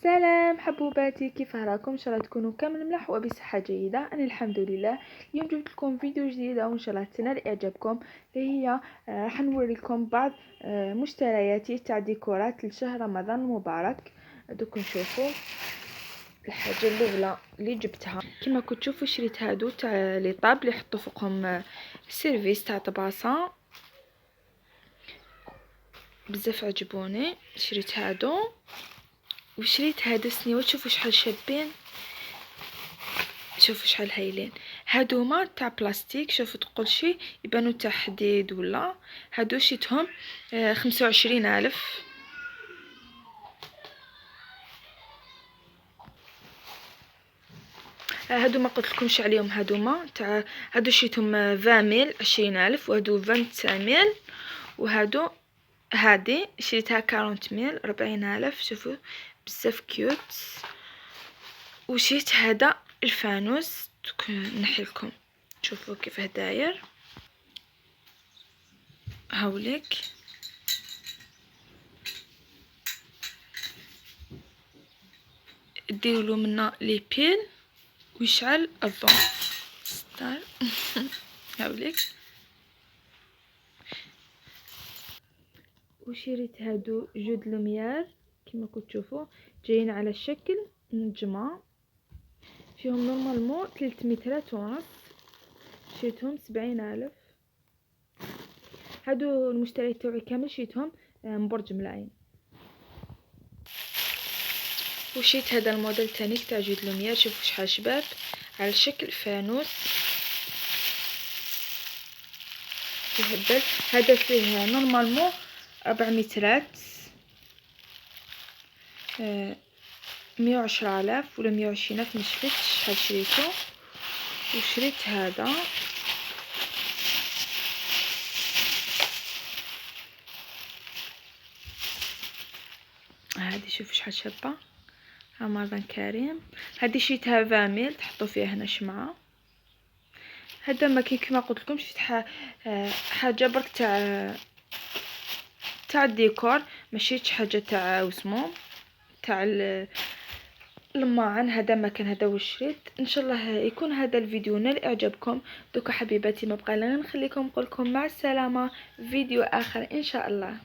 سلام حبوباتي، كيف راكم؟ ان شاء الله تكونوا كامل ملاح وبصحه جيده. انا الحمد لله. اليوم جبت لكم فيديو جديد وان شاء الله تنال اعجابكم، اللي هي حنوريكم بعض مشترياتي تاع ديكورات لشهر رمضان المبارك. دوك نشوفوا الحاجه الاولى اللي جبتها. كما كنتوا تشوفوا شريت هادو تاع لي طاب اللي يحطوا فوقهم سيرفيس تاع طباسه، بزاف عجبوني. شريت هادو وشريت هادو سنيوات، شوفوا شحال شابين، شوفوا شحال هايلين. هادوما تاع بلاستيك، شوفوا تقول شي يبانوا تاع حديد ولا. هادو شيتهم 25,000. هادو ما قلتلكمش عليهم، هادوما تاع هادو شيتهم 20,000 20,000، وهادو 25,000، وهادو هادي شريتها 40,000 40,000. شوفوا بزاف كيوت. وشيت هذا الفانوس، نحيلكم شوفوا كيف داير. هاوليك ديروا منا لي بيل ويشعل الضوء ستار. هاوليك. وشريت هادو جود لوميار، كما كنتوا تشوفوا جايين على شكل نجمه، فيهم نورمالمون 3 مترات ونص. شريتهم 70,000. هادو المشتريات تاعي كامل شريتهم من برج ملاين. وشيت هذا الموديل تاني تاع جود لوميار، شوفوا شحال شباب على شكل فانوس يهبل. هذا فيه نورمالمون 4 مترات، 110,000 ولا 120,000، مشفتش شحال شريته. وشريت هذا هادي، شوفوا شحال شابه، رمضان كريم. هادي شريتها 20,000، تحطوا فيها هنا شمعه. هذا ما كي كما قلت لكم شفت حاجه برك تاع الديكور، ما شريتش حاجه تاع وسمو تاع الماعن. هذا ما كان، هذا واش شريت. ان شاء الله يكون هذا الفيديو نال اعجابكم. دوكا حبيباتي ما بقى لنا نخليكم نقول لكم مع السلامه، فيديو اخر ان شاء الله.